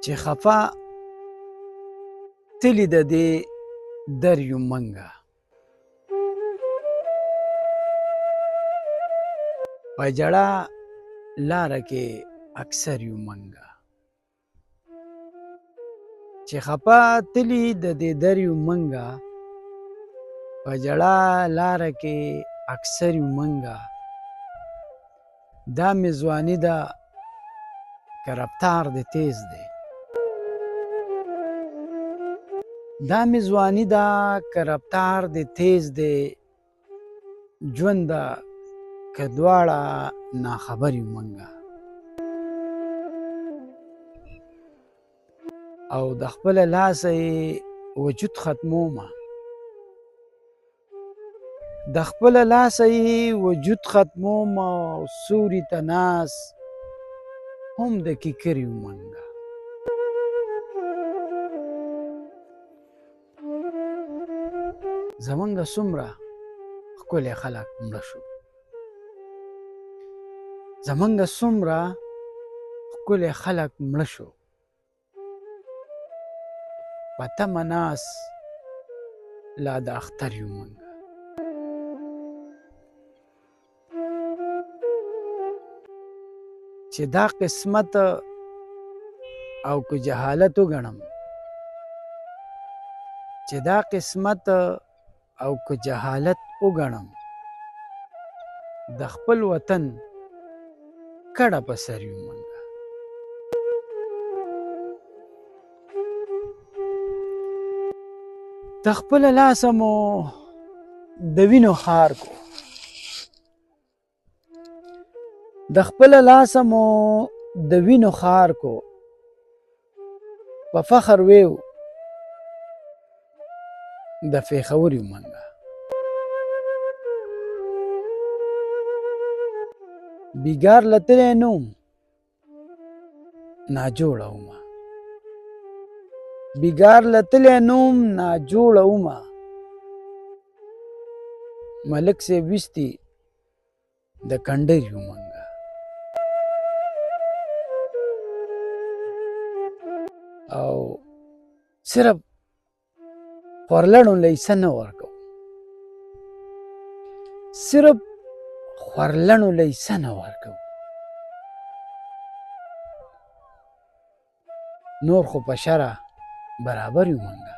چې خفه تلي د دې در یو منګه په جړه لاره کې اکثر یو منګه چې خفه تلي د دې در یو منګه په جړه لاره کې اکثر یو منګه دا مې ځواني ده که رفتار دې تیز دی دا مې ځواني ده که رفتار دې تیز دی ژوند ده که دواړه ناخبر یو منګه او د خپله لاسه یې وجود ختمومه د خپله لاسه یې وجود ختمومه او سوري ته ناست هم د کیکر یو منګه زمونږ څومره ښکلی خلک مړه شو زمونږ څومره ښکلی خلک مړه شو په تمه ناست لا د اختر یو منګه چې دا قسمت او که جهالت وګڼم چې دا قسمت او که جهالت وګڼم د خپل وطن کډه په سر یو منګه د خپله لاسه مو د وینو خار کو د خپله لاسه مو د وینو خار کو په فخر ویو د پېښور یو منګه بیګار له تللی نوم ناجوړه ومه بیګار له تللی نوم ناجوړه ومه ملک صاحب ویستي د کنډر یو منګه او صرف خورلڼو لیسه نه ورکو صرف خورلڼو لیسه نه ورکو نور خو په شرع برابر یو منګه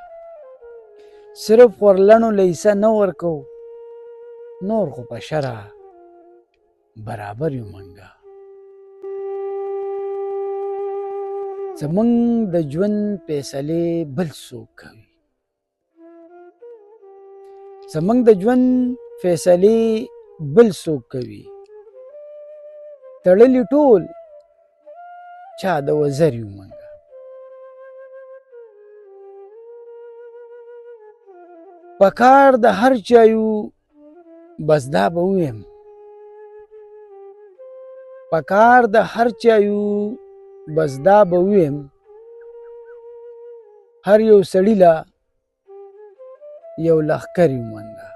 صرف خورلڼو لیسه نه ورکو نور خو په شرع برابر یو منګه زمونږ د ژوند فیصلې بل څوک کوي زمونږ د ژوند فیصلې بل څوک کوي تړلي ټول چا د وزر یو منګه په کار د هر چا یو بس دا به ویم په کار د هر چا یو بس دا به ویم هر یو سړي له یو لښکر یو منګه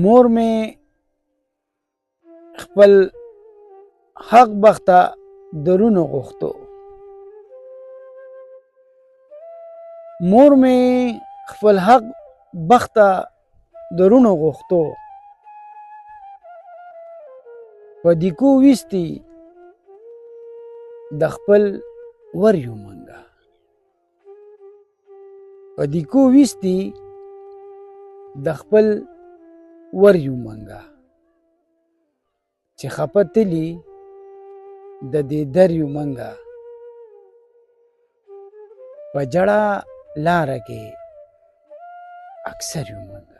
مور مې خپل حق بخته درونو غوښتو مور مې خپل حق بخته درونو غوښتو په دیکو ویستی د خپل ور یو منګه په دیکو ویستی د خپل ور یو منګه چې خفه تلي د دې در یو منګه په جړه لاره کې اکثر یو منګه